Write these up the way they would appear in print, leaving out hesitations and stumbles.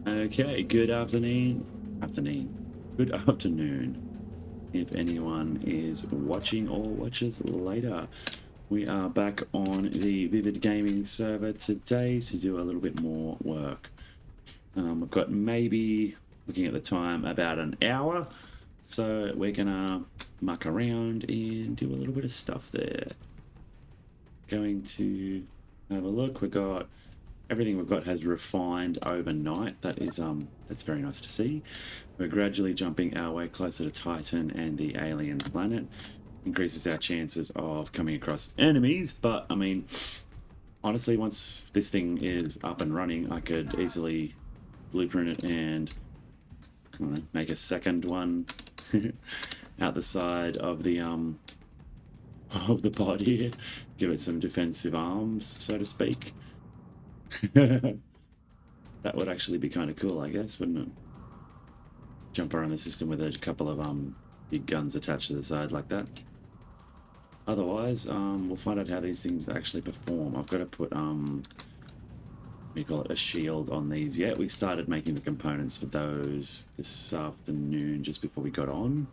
Okay, good afternoon. Good afternoon. If anyone is watching or watches later, we are back on the Vivid Gaming server today to do a little bit more work. We've got maybe, looking at the time, about an hour. So we're gonna muck around and do a little bit of stuff there. Going to have a look. We've got everything we've got has refined overnight. That's very nice to see. We're gradually jumping our way closer to Titan and the alien planet. Increases our chances of coming across enemies, but I mean, honestly, once this thing is up and running, I could easily blueprint it and I don't know, make a second one out the side of the pod here. Give it some defensive arms, so to speak. That would actually be kind of cool, I guess, wouldn't it? Jump around the system with a couple of big guns attached to the side like that. Otherwise, we'll find out how these things actually perform. I've got to put we call it a shield on these. Yeah, we started making the components for those this afternoon just before we got on.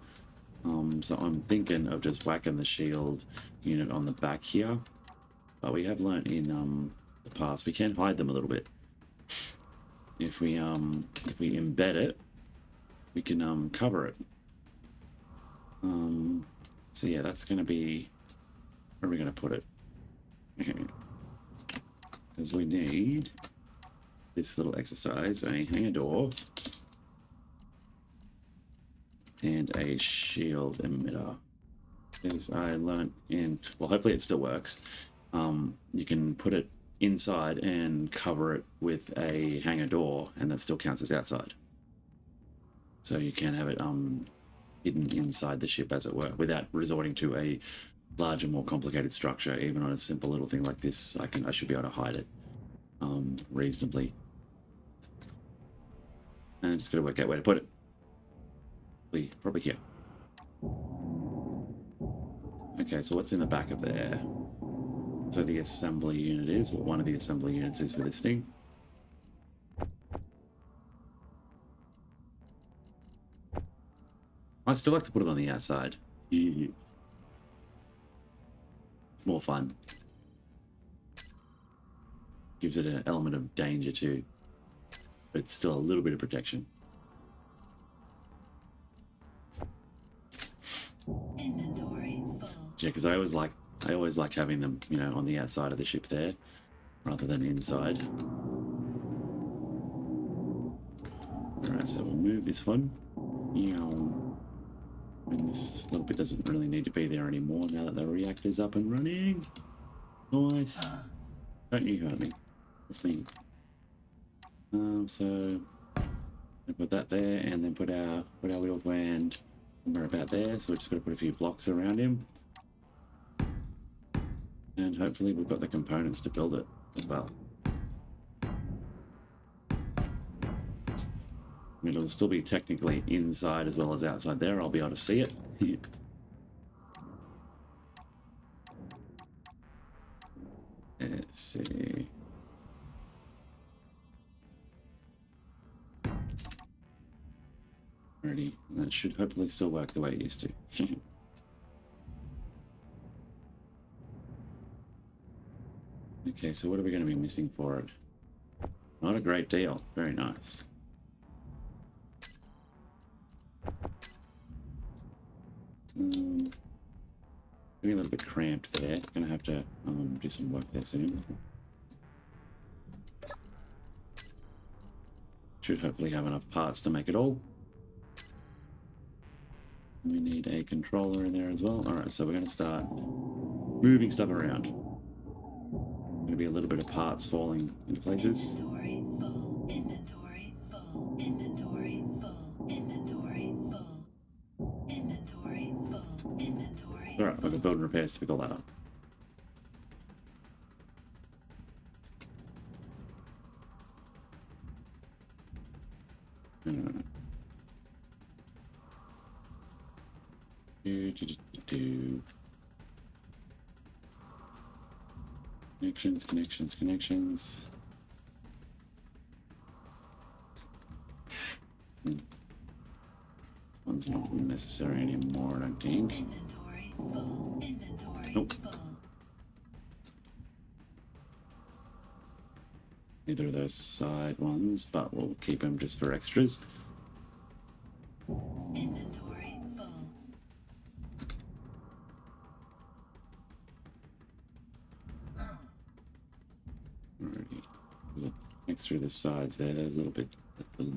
So I'm thinking of just whacking the shield unit on the back here. But we have learnt in the past we can hide them a little bit. If we embed it, we can cover it. So yeah, that's going to be, where are we going to put it? Because we need this little exercise, a hangar door and a shield emitter. As I learned well, hopefully it still works. You can put it inside and cover it with a hangar door, and that still counts as outside. So you can have it hidden inside the ship, as it were, without resorting to a larger, more complicated structure. Even on a simple little thing like this, I should be able to hide it reasonably. And just gotta work out where to put it. Probably here. Okay, so what's in the back of there? So the assembly unit is, what one of the assembly units is for this thing. I still like to put it on the outside. It's more fun. Gives it an element of danger too. But it's still a little bit of protection. Inventory full. Yeah, because I always like having them, on the outside of the ship there, rather than inside. Alright, so we'll move this one. And this little bit doesn't really need to be there anymore now that the reactor's up and running. Nice. Don't you hurt me. That's me. So I put that there, and then put our little van somewhere about there. So we're just going to put a few blocks around him, and hopefully we've got the components to build it as well. I mean, it'll still be technically inside as well as outside there. I'll be able to see it. Let's see. Already, that should hopefully still work the way it used to. Okay, so what are we going to be missing for it? Not a great deal. Very nice. Getting a little bit cramped there. Gonna have to do some work there soon. Should hopefully have enough parts to make it all. We need a controller in there as well. Alright, so we're going to start moving stuff around. Going to be a little bit of parts falling into places. Inventory full. Inventory full. Inventory full. Inventory full. Inventory full. Inventory. Alright, I've got build repairs to pick all that up. Connections. This one's not necessary anymore, I don't think. Inventory full. Inventory Nope. full. Neither of those side ones, but we'll keep them just for extras. Inventory full. Alrighty. Next through the sides there, there's a little bit,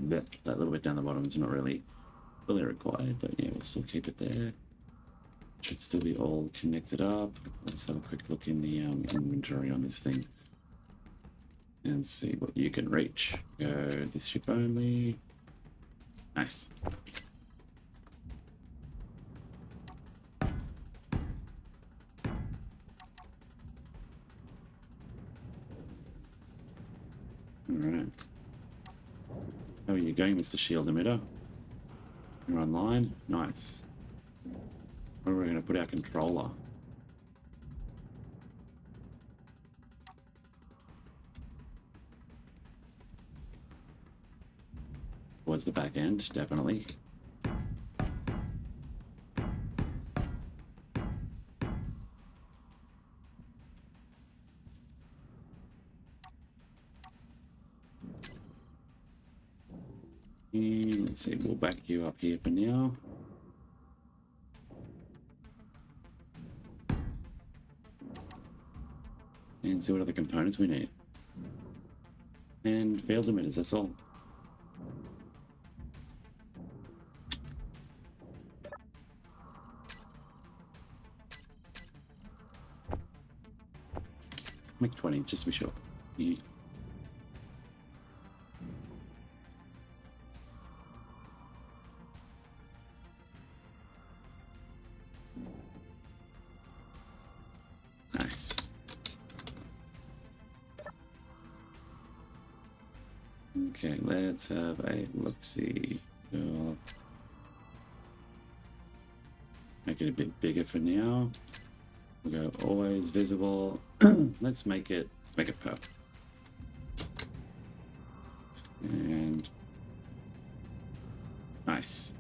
that little bit down the bottom is not really required, but yeah, we'll still keep it there. Should still be all connected up. Let's have a quick look in the inventory on this thing and see what you can reach. Go this ship only. Nice. Alright. How are you going, Mr. Shield Emitter? You're online? Nice. Where are we going to put our controller? Towards the back end, definitely. And let's see, we'll back you up here for now. And see what other components we need. And field emitters, that's all. Make 20, just to be sure. Yeah. Nice. Okay, let's have a look-see. Make it a bit bigger for now. We'll go always visible. Let's make it purple. And nice.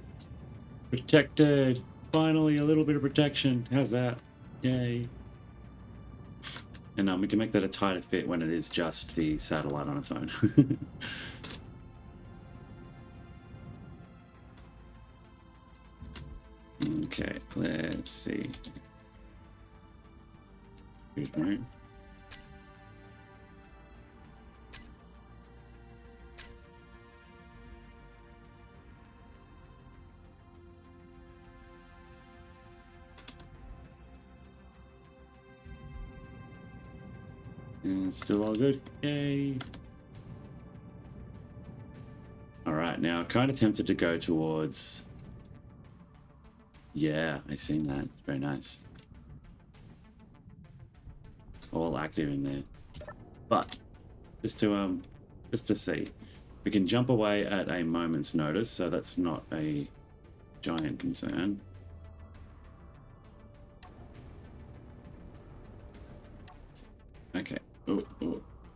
Protected. Finally, a little bit of protection. How's that? Yay. And we can make that a tighter fit when it is just the satellite on its own. Okay, let's see. Here's mine. And it's still all good. Yay. Alright, now kind of tempted to go towards... Yeah, I seen that. Very nice. All active in there. But, just to see. We can jump away at a moment's notice, so that's not a giant concern. Okay. Oh,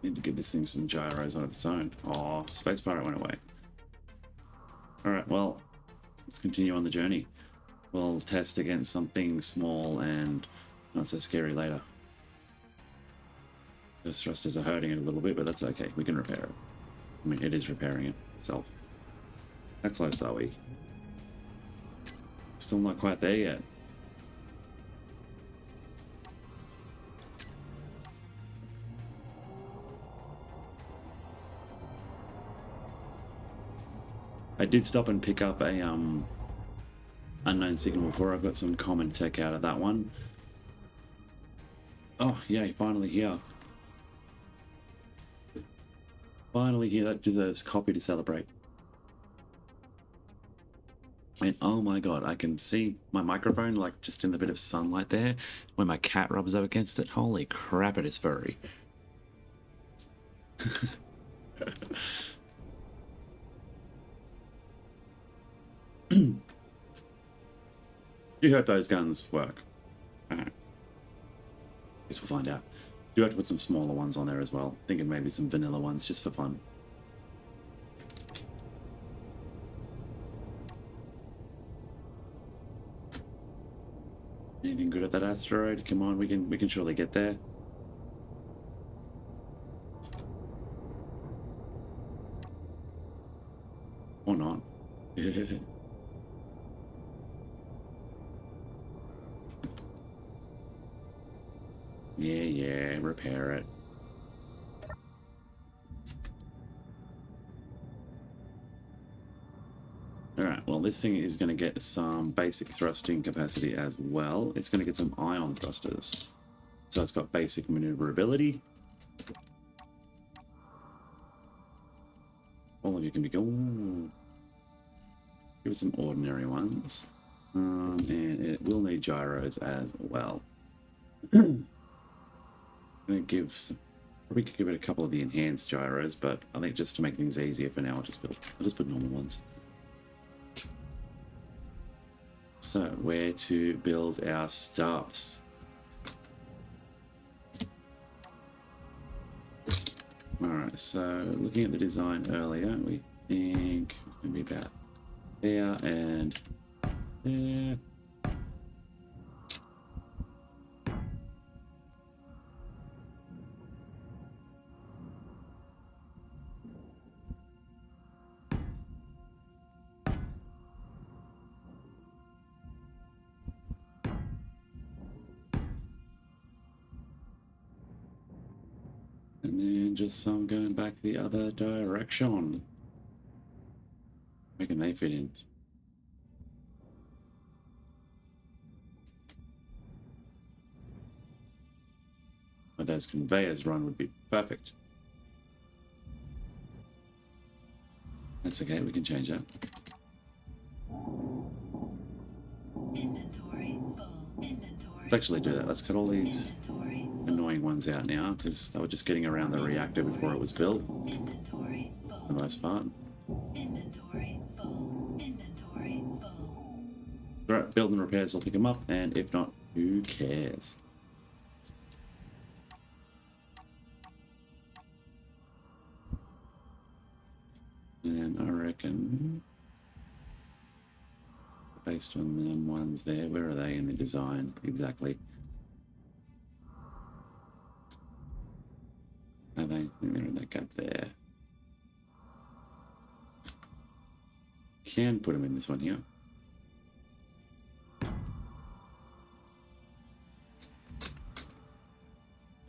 need to give this thing some gyros on its own. Oh, Space Pirate went away. Alright, well, let's continue on the journey. We'll test against something small and not so scary later. Those thrusters are hurting it a little bit, but that's okay. We can repair it. I mean, it is repairing itself. How close are we? Still not quite there yet. I did stop and pick up a unknown signal before. I've got some common tech out of that one. Oh, yay, finally here. Finally here, that deserves coffee to celebrate. And oh my god, I can see my microphone like just in the bit of sunlight there when my cat rubs up against it. Holy crap, it is furry. Do hope those guns work. Alright. Guess we'll find out. Do have to put some smaller ones on there as well. Thinking maybe some vanilla ones just for fun. Anything good at that asteroid? Come on, we can surely get there. Or not. Yeah, repair it. Alright, well this thing is going to get some basic thrusting capacity as well. It's going to get some ion thrusters. So it's got basic maneuverability. All of you can be going. Give it some ordinary ones. And it will need gyros as well. I'm going to give some, probably could give it a couple of the enhanced gyros, but I think just to make things easier for now, I'll just put normal ones. So where to build our stuffs? Alright, so looking at the design earlier, we think it's going to be about there and there. And then just some going back the other direction. Where can they fit in? Where those conveyors run would be perfect. That's okay, we can change that. Inventory full. Inventory. Let's actually do that. Let's cut all these Inventory full. annoying ones out now, because they were just getting around the reactor before it was built, Inventory for the full. most part. Inventory full. Inventory full. Right, build and repairs will pick them up, and if not, who cares? And I reckon, based on them ones there, where are they in the design exactly? Are they? I think they're in that gap there. Can put them in this one here.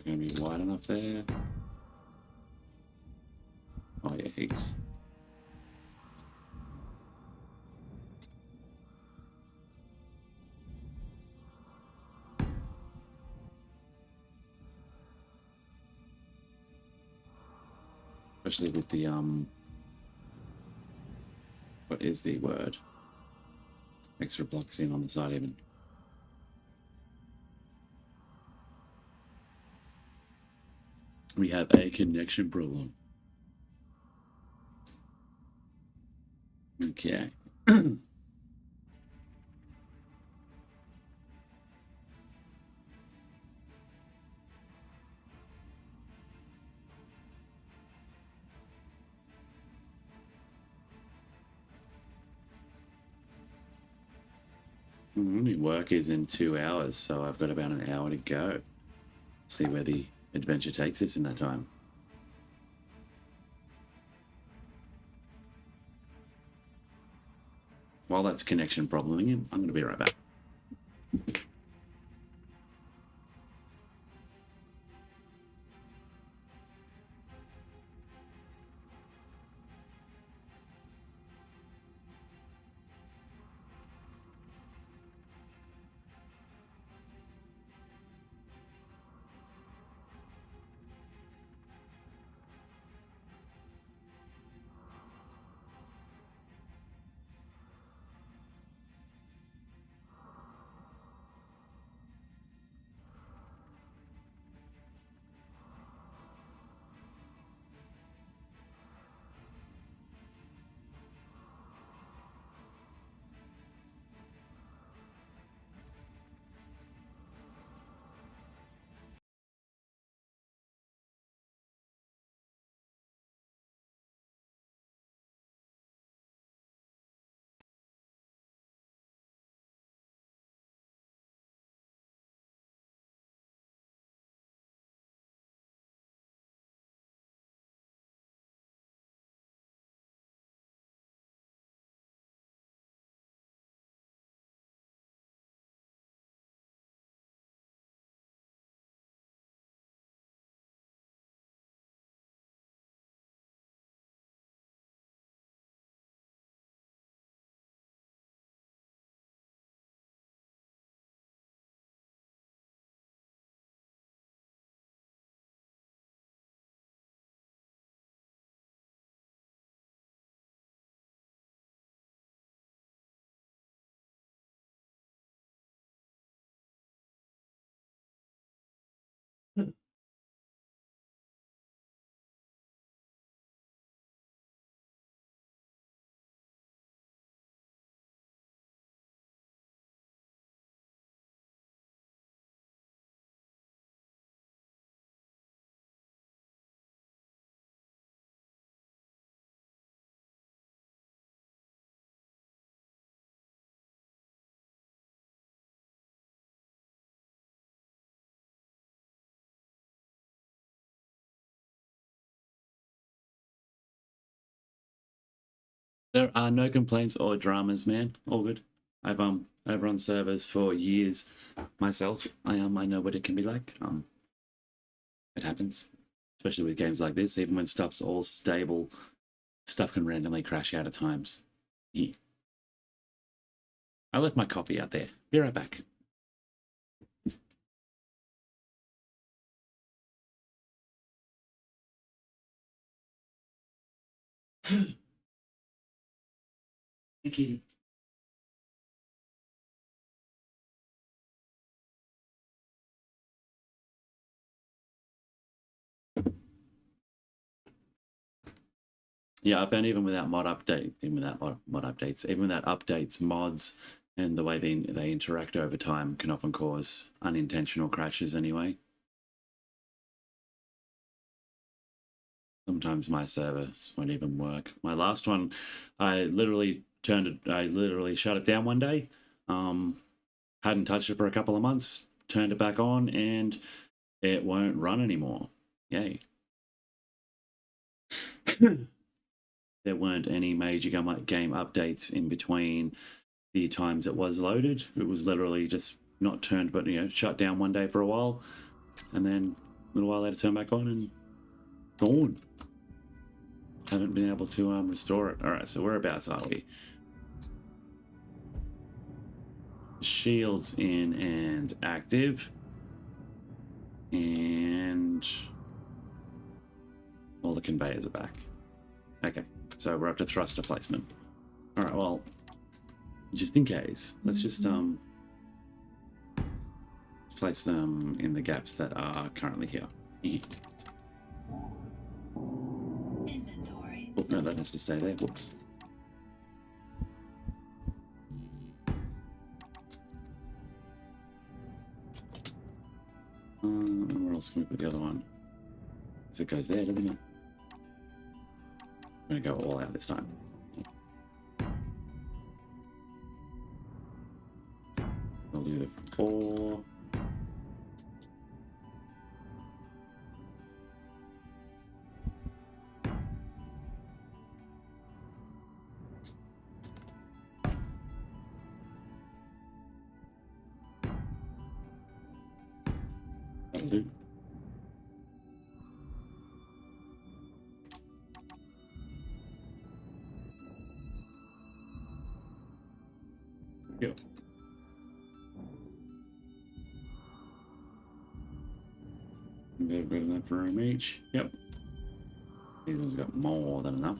Going to be wide enough there. Oh yeah, heaps. Especially with the what is the word? Extra blocks in on the side even. We have a connection problem. Okay. Only work is in 2 hours, so I've got about an hour to go. See where the adventure takes us in that time. While that's connection probleming him, I'm going to be right back. There are no complaints or dramas, man. All good. I've run servers for years myself. I know what it can be like. It happens, especially with games like this. Even when stuff's all stable, stuff can randomly crash out at times. Yeah. I left my copy out there. Be right back. Thank you. Yeah, I found even without updates, mods, and the way they interact over time can often cause unintentional crashes anyway. Sometimes my servers won't even work. My last one, I literally shut it down one day. Hadn't touched it for a couple of months, turned it back on, and it won't run anymore. Yay. There weren't any major game updates in between the times it was loaded. It was literally just not turned, but shut down one day for a while, and then a little while later turned back on and gone. Haven't been able to restore it. All right, so whereabouts are we? Shields in and active, and all the conveyors are back. Okay, so we're up to thruster placement. All right, well, just in case, let's just place them in the gaps that are currently here. Inventory. Oh, no, that has to stay there. Whoops. Where else can we put the other one? Because it goes there, doesn't it? I'm going to go all out this time. We'll do the 4. That'll do. Go. They've got enough room each. Yep. These ones got more than enough.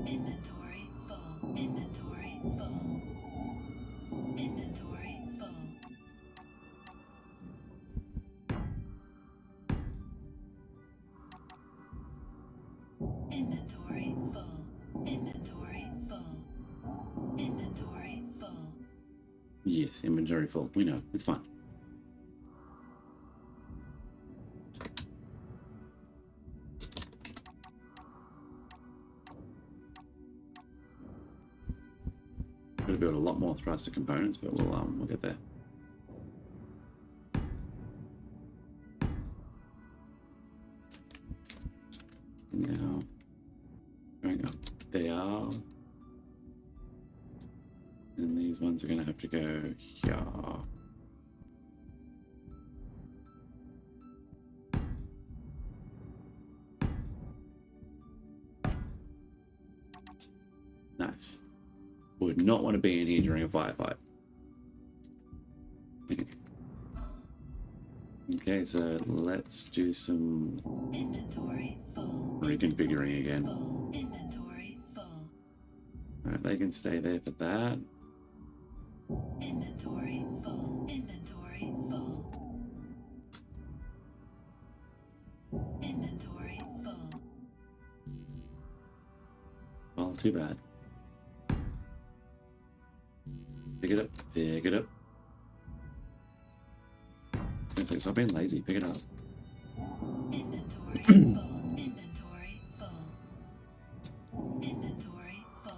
Inventory full. Inventory full. Inventory full. Inventory full. Inventory full. Inventory full. Yes, inventory full. We know. It's fine. Could build a lot more thruster components, but we'll get there. Now, going up there, and these ones are going to have to go here. Nice. Would not want to be in here during a firefight. Okay, so let's do some Inventory full. reconfiguring again. Full. Inventory full. Alright, they can stay there for that. Inventory full. Inventory full. Inventory full. Well, too bad. Pick it up. Pick it up. Stop being lazy. Pick it up. Inventory full. Inventory full. Inventory full.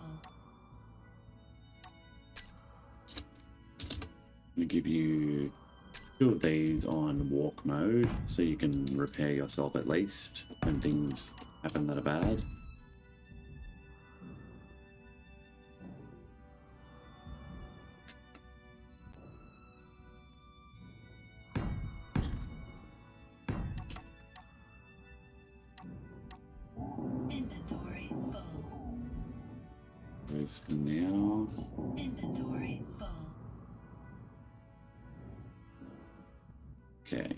I'm gonna give you Two of these on walk mode, so you can repair yourself at least when things happen that are bad. Inventory full. Where's now? Inventory full. Okay.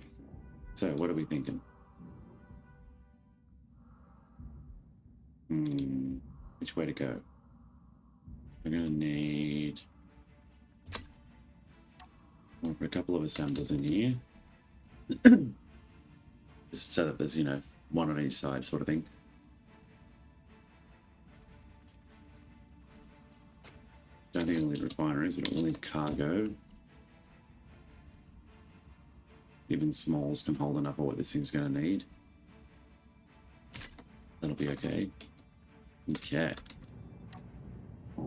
So what are we thinking? Which way to go? We're gonna need a couple of assemblers in here. Just so that there's, you know, one on each side sort of thing. Don't think it'll need refineries, but it will need cargo. Even smalls can hold enough of what this thing's going to need. That'll be okay. Okay.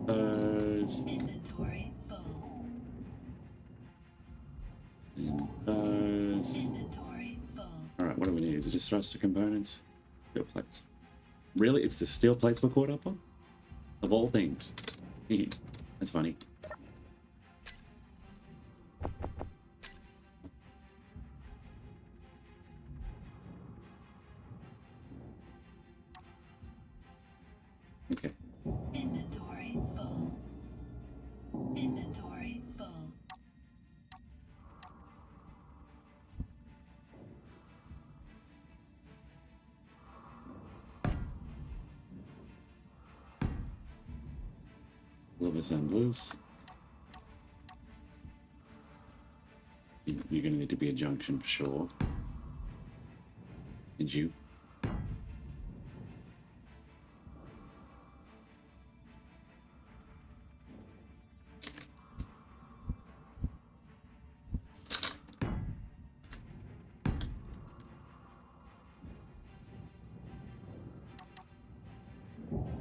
Those. Inventory full. And those. Inventory full. Alright, what do we need? Is it just thruster components? Steel plates. Really? It's the steel plates we're caught up on? Of all things. That's funny. Okay. Inventory full. Inventory full. Love assemblers. You're going to need to be a junction for sure. And you.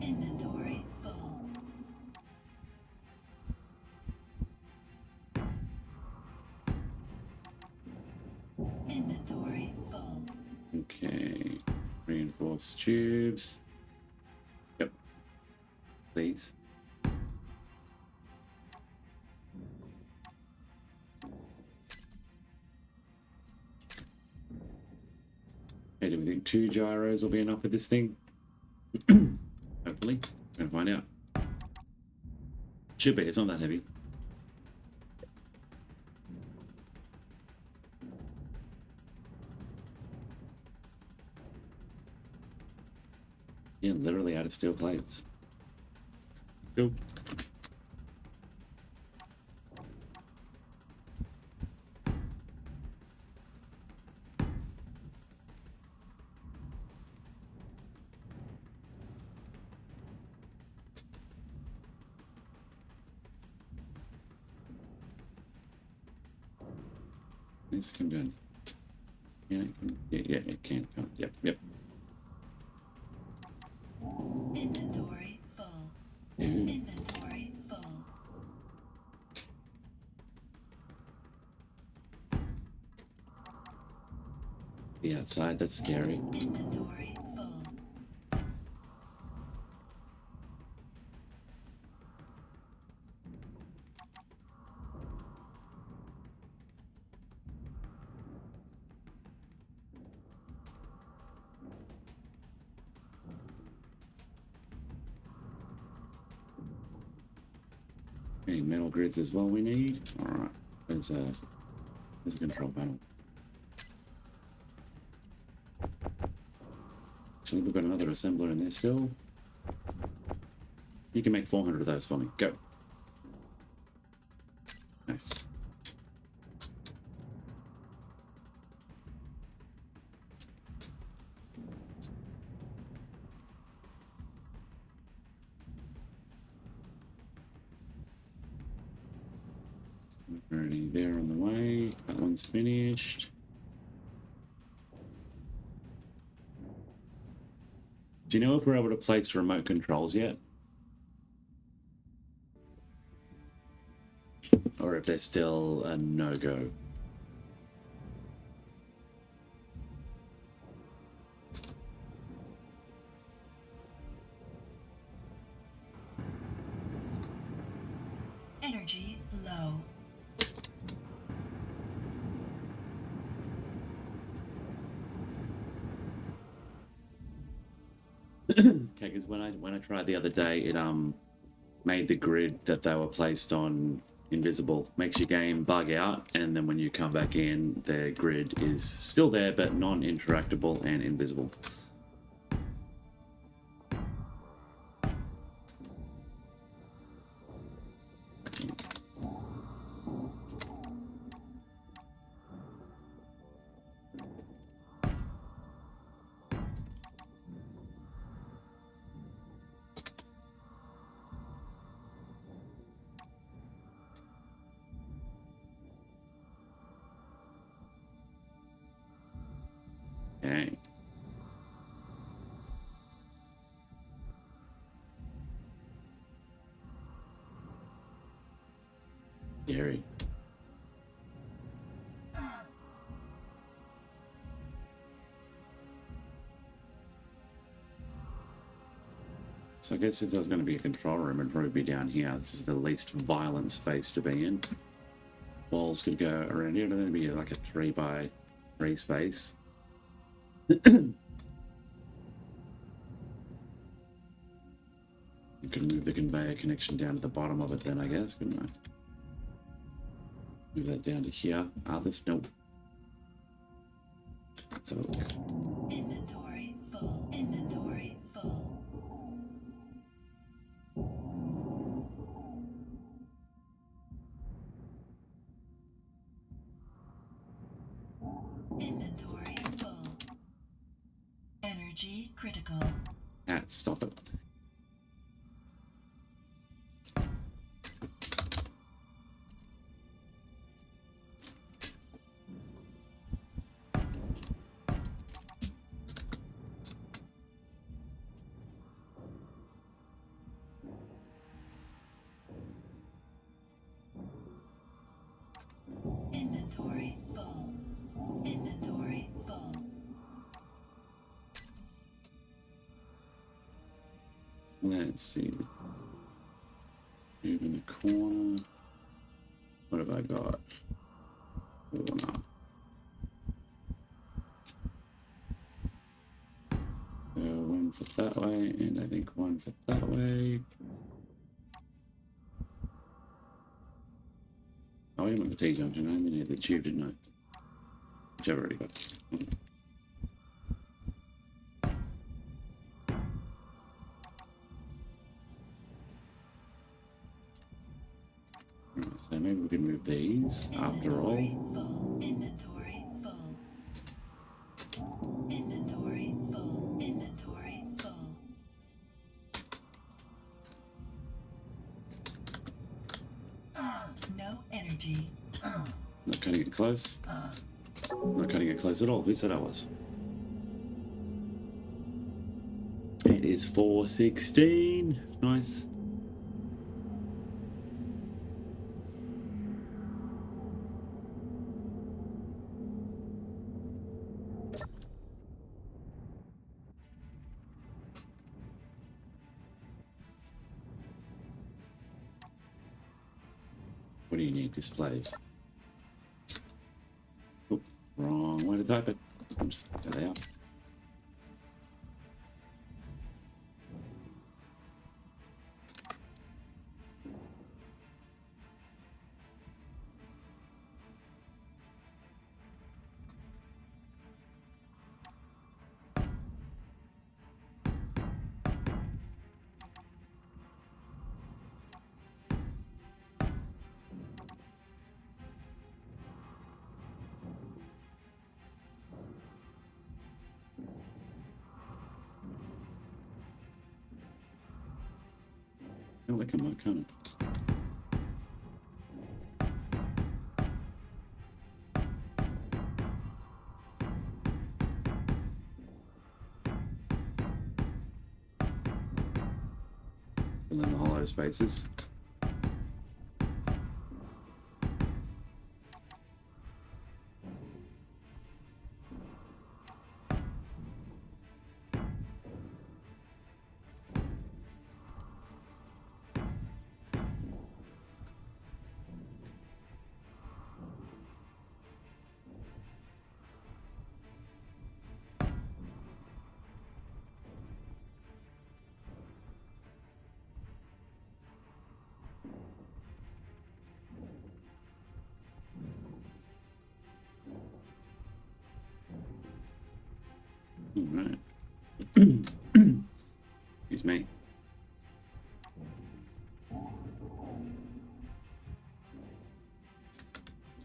Inventory full. Inventory full. Okay. Reinforced tubes. Yep. Please. Okay, do we think 2 gyros will be enough for this thing? Hopefully. Gonna find out. Should be, it's not that heavy. Yeah, literally out of steel plates. Cool. This can done. Yeah, it can come. Yep. Inventory full. Ooh. Inventory full. The outside, that's scary. Inventory full. Okay, metal grids as well we need. Alright. There's a control panel. Actually, we've got another assembler in there still. You can make 400 of those for me. Go. Nice. Already there on the way. That one's finished. Do you know if we're able to place remote controls yet? Or if they're still a no-go? Energy low. Okay, because when I tried the other day, it made the grid that they were placed on invisible. Makes your game bug out, and then when you come back in, the grid is still there but non-interactable and invisible. Okay. Scary. So I guess if there was going to be a control room, it'd probably be down here. This is the least violent space to be in. Walls could go around here. It'd be like a 3x3 space. You could move the conveyor connection down to the bottom of it then, I guess, couldn't I? Move that down to here. This, nope. Let's have a look. Inventory full. Inventory full. Inventory full. Energy critical. Stop it. Inventory full. Inventory full. Let's see. Move in the corner. What have I got? Corner. So one for that way, and I think one for that way. Oh, I didn't want the T-junction. I only need the tube, didn't I? Which I've already got. Right, so maybe we can move these after all. Inventory full. Inventory full. Inventory full. No energy. Not cutting it close. Not cutting it close at all. Who said I was? It is 4:16. Nice. What do you need? Displays. Oh, wrong way to type it. Oops, there they are. I like them, kind of. Fill in the hollow spaces. All right. Excuse me.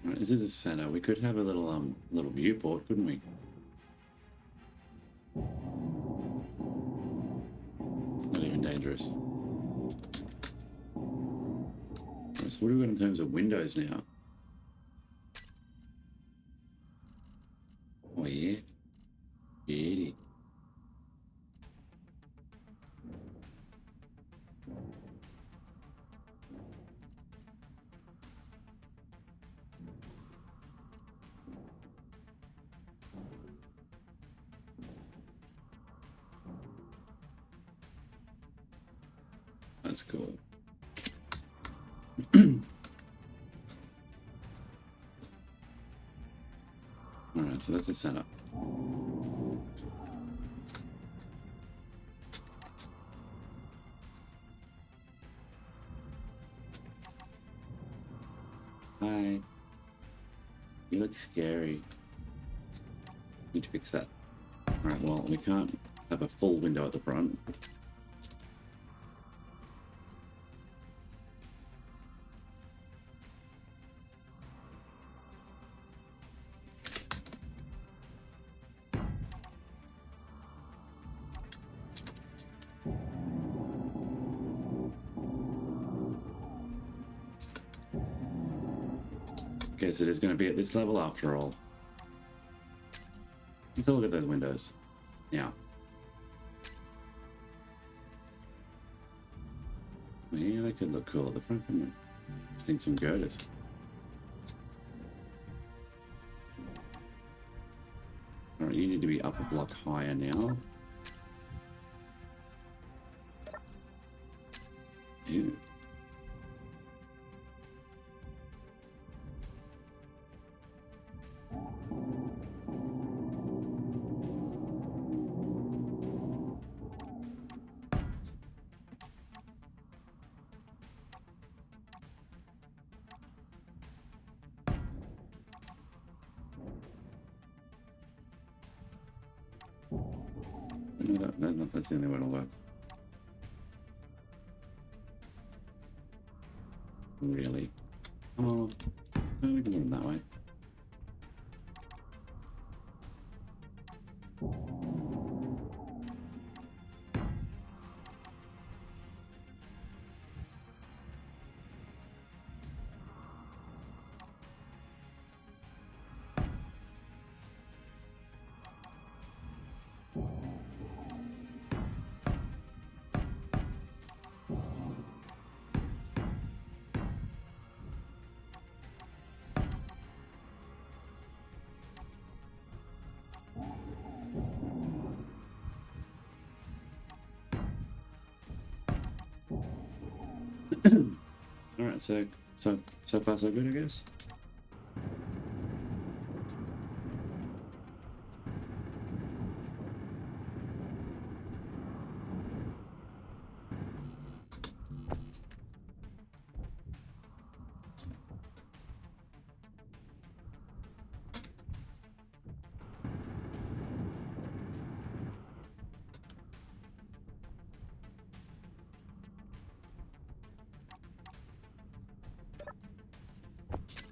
All right, this is a center. We could have a little viewport, couldn't we? Not even dangerous. Right, so what do we got in terms of windows now? Oh yeah. Yeah. That's cool. Alright, so that's the setup. Hi. You look scary. Need to fix that. Alright, well, we can't have a full window at the front. Okay, so it is going to be at this level after all. Let's have a look at those windows. Now. Yeah, they could look cool at the front, couldn't they? Just need some girders. Alright, you need to be up a block higher now. Ew. No, that's the only way to work. Really? Oh, no, we can do it that way. Alright, so far so good, I guess.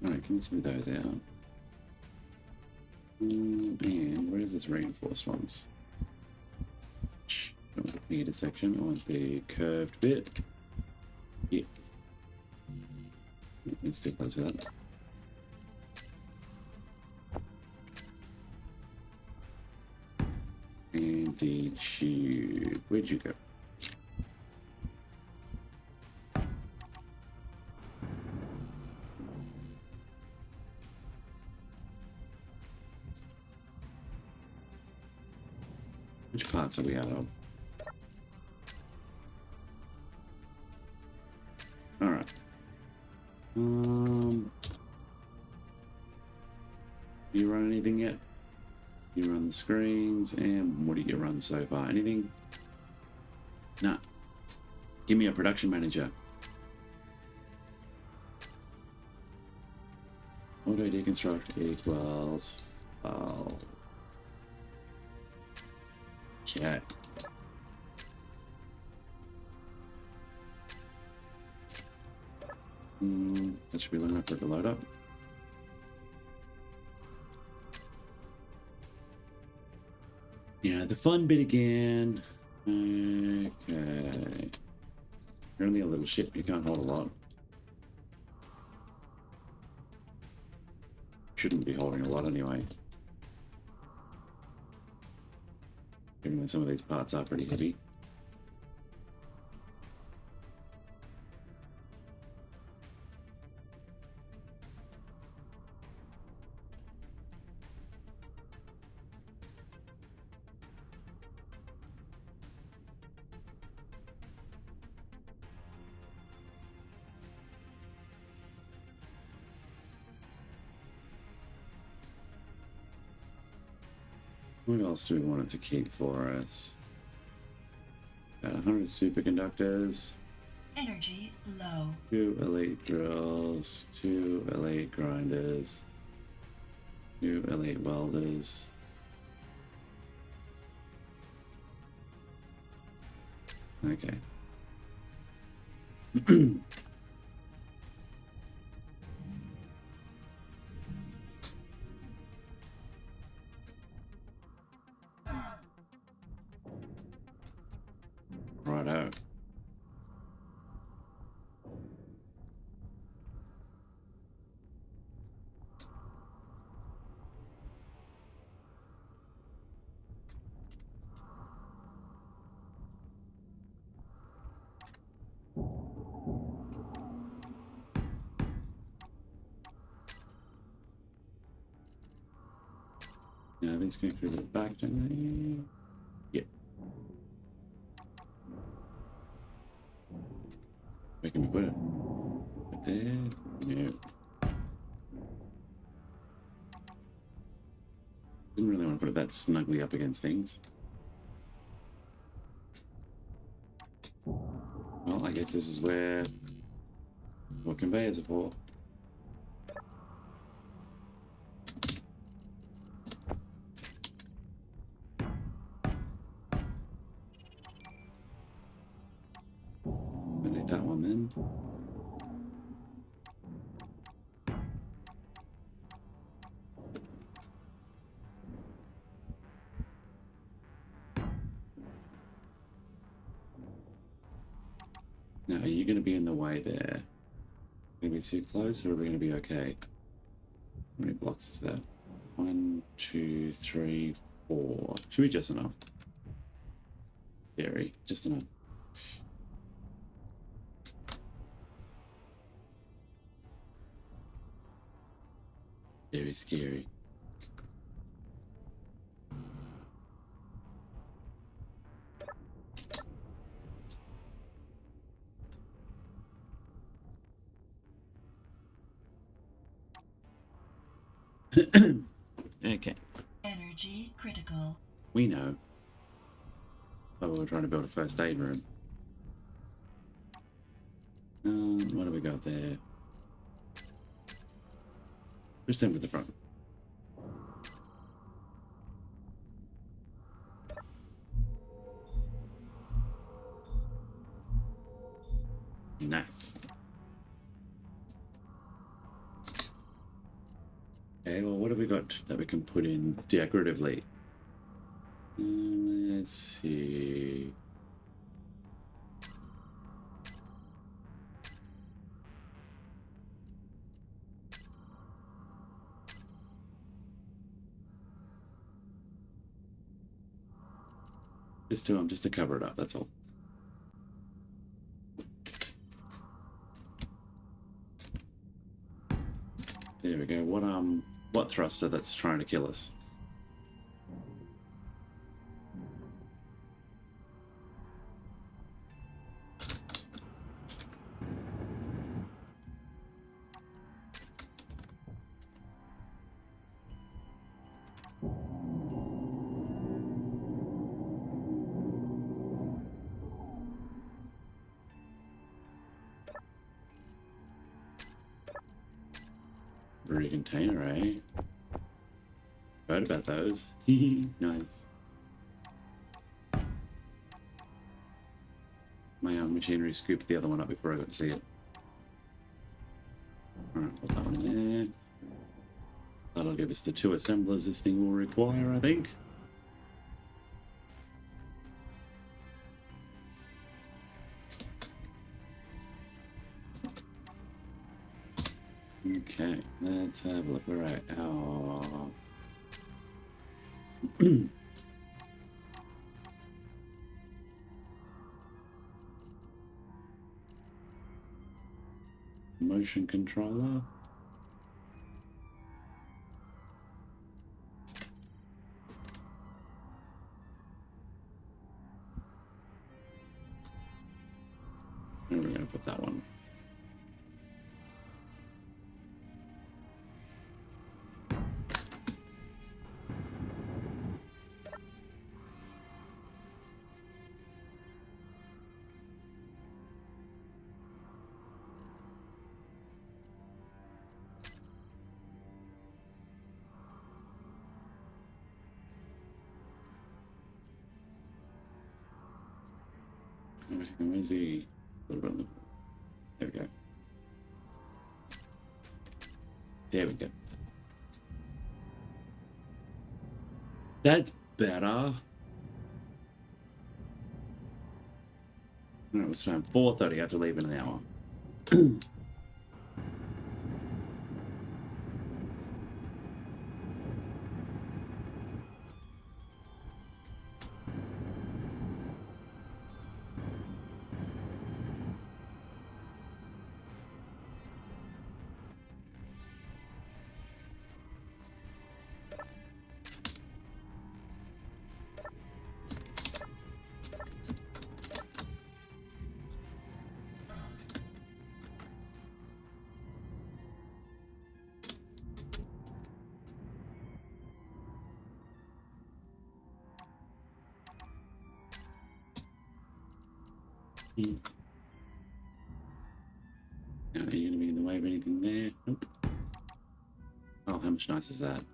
Alright, can you smooth those out? And where is this reinforced ones? I don't want the intersection, I want the curved bit. Yeah. Let's stick those out. And the tube. Where'd you go? Which parts are we out of? Alright. Do you run anything yet? You run the screens, and what do you run so far? Anything? Nah. Give me a production manager. Auto deconstruct equals file. Okay. That should be long enough for it to load up. Yeah, the fun bit again. Okay. You're only a little ship, you can't hold a lot. Shouldn't be holding a lot anyway. Given that some of these parts are pretty heavy. What else do we want it to keep for us? Got 100 superconductors, Energy low. 2 elite drills, 2 elite grinders, 2 elite welders. Okay. Righto. Now these go through the back, don't they? Yep. Where can we put it? Right there? No. Didn't really want to put it that snugly up against things. Well, I guess this is where what conveyors are for. Eliminate that one then. Now, are you going to be in the way there? Going to be too close, or are we going to be okay? How many blocks is that? 1, 2, 3, 4. Should be just enough. Scary, just enough. Very scary. Okay. Energy critical. We know. Oh, we're trying to build a first aid room. What do we got there? Just in with the front. Nice. Okay, well, what have we got that we can put in decoratively? Let's see. Just to cover it up, that's all. There we go. What thruster that's trying to kill us? Brewery container, eh? Heard about those. Nice. machinery scooped the other one up before I got to see it. Alright, put that one in there. That'll give us the 2 assemblers this thing will require, I think. Okay, let's have a look. All right. Oh. Motion controller. And we're going to put that one. Where's he? There we go. There we go. That's better. No, it's time. 4:30. I have to leave in an hour. Now, are you going to be in the way of anything there? Nope. Oh, how much nice is that?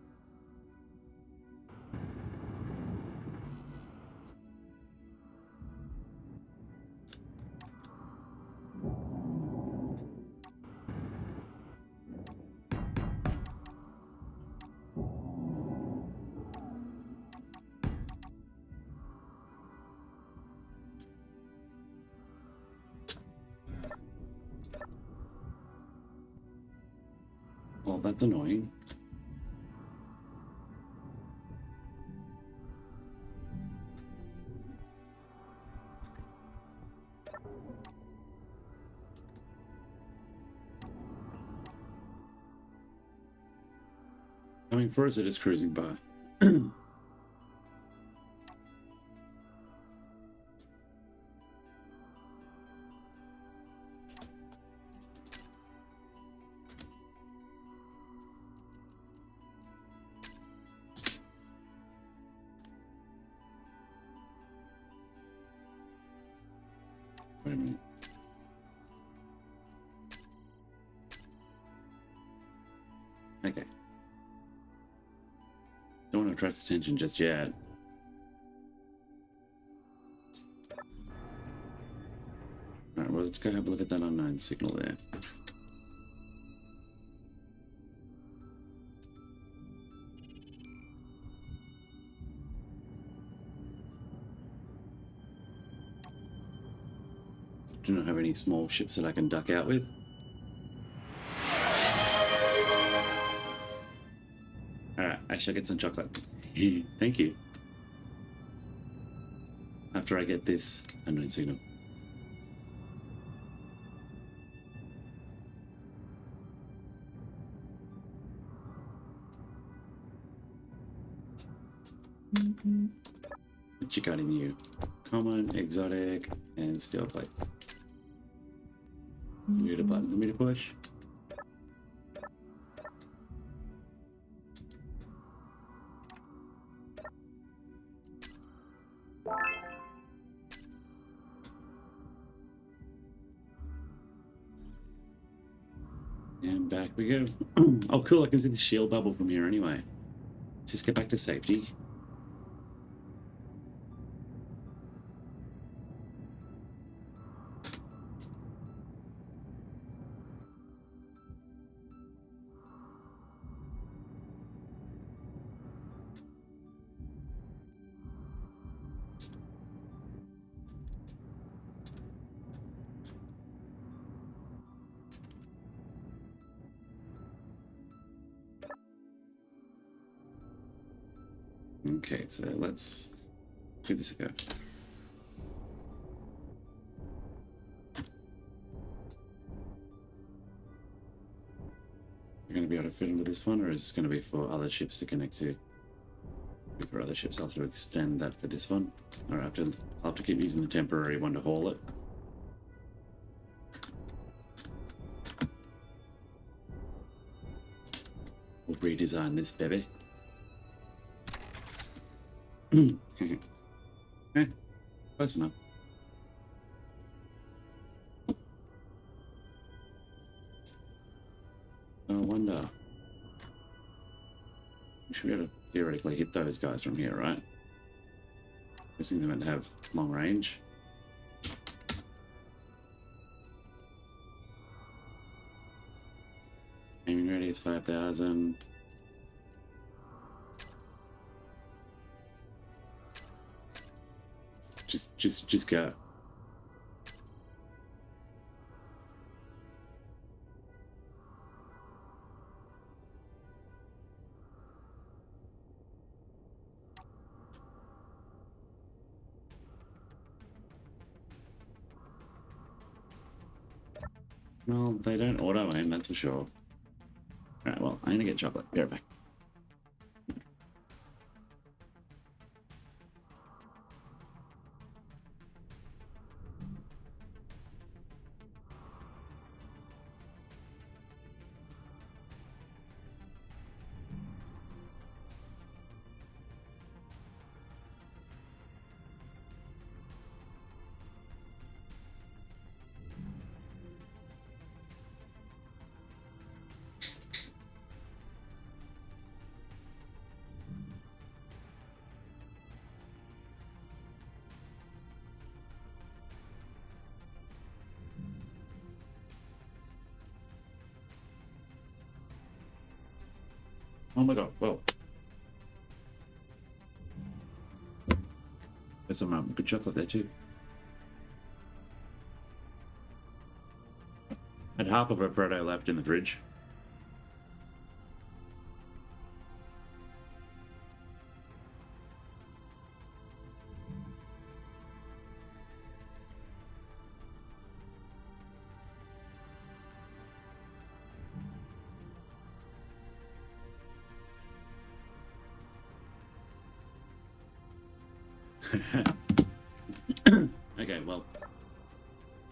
Well, that's annoying. Coming for us or just cruising by? Wait a minute. Okay. Don't want to attract attention just yet. Alright, well, let's go have a look at that unknown signal there. Do not have any small ships that I can duck out with. Alright, I shall get some chocolate. Thank you. After I get this unknown signal. What you got in you? Common, exotic, and steel plates. Need a button for me to push. And back we go. Oh, cool, I can see the shield bubble from here anyway. Let's just get back to safety. Okay, so let's give this a go. We're going to be able to fit into this one, or is this going to be for other ships to connect to? For other ships, I'll have to extend that for this one. Or I'll have to keep using the temporary one to haul it. We'll redesign this baby. Close enough. I wonder. We should be able to theoretically hit those guys from here, right? These things are meant to have long range. Aiming radius 5,000. Just go. Well, they don't auto aim, that's for sure. Alright, well, I'm gonna get chocolate. Be right back. Oh my god, well. There's some good chocolate there too. Had half of a Freddo left in the fridge. Okay, well,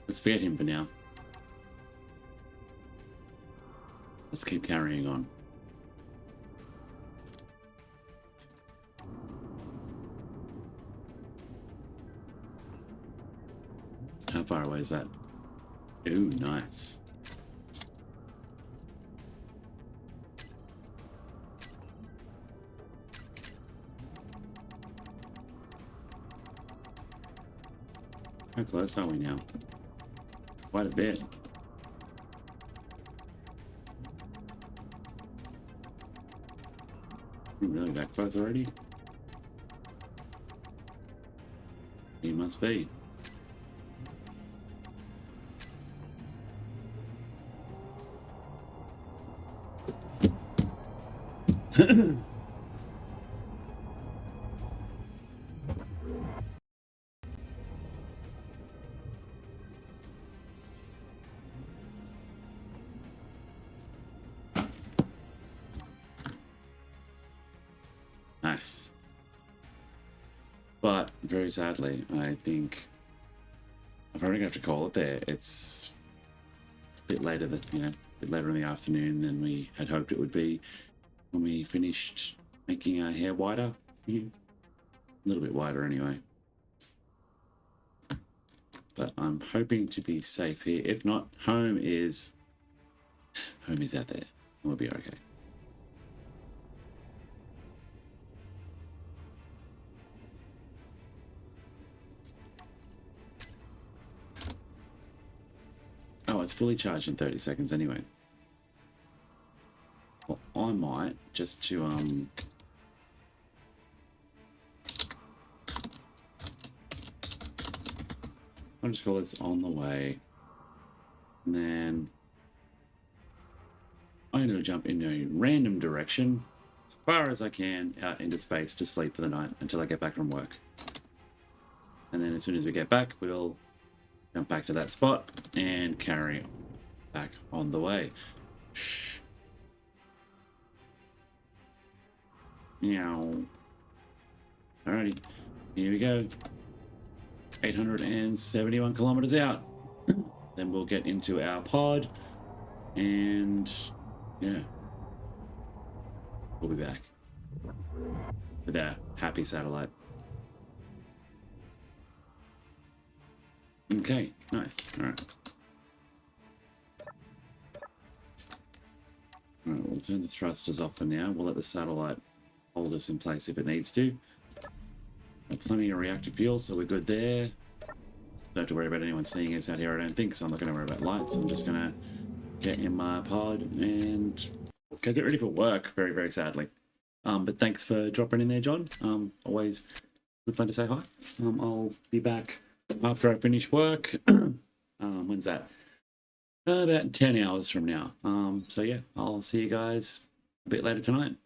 let's forget him for now. Let's keep carrying on. How far away is that? Ooh, nice. How close are we now? Quite a bit. We're really that close already? He must be. Nice. But very sadly, I think I'm probably gonna have to call it there. It's a bit later a bit later in the afternoon than we had hoped it would be when we finished making our hair whiter. A little bit wider anyway. But I'm hoping to be safe here. If not, home is out there. We'll be okay. Oh, it's fully charged in 30 seconds anyway. Well, I might, just to, I'll just call this on the way. And then I'm going to jump in a random direction as far as I can out into space to sleep for the night until I get back from work. And then as soon as we get back, we'll jump back to that spot and carry back on the way. Meow. Alrighty, here we go. 871 kilometers out. Then we'll get into our pod and yeah, we'll be back with our happy satellite. Okay, nice. All right. All right, we'll turn the thrusters off for now. We'll let the satellite hold us in place if it needs to. Plenty of reactor fuel, so we're good there. Don't have to worry about anyone seeing us out here, I don't think, so I'm not going to worry about lights. I'm just going to get in my pod and go get ready for work, very, very sadly. But thanks for dropping in there, John. Always good fun to say hi. I'll be back after I finish work. When's that? About 10 hours from now. So yeah, I'll see you guys a bit later tonight.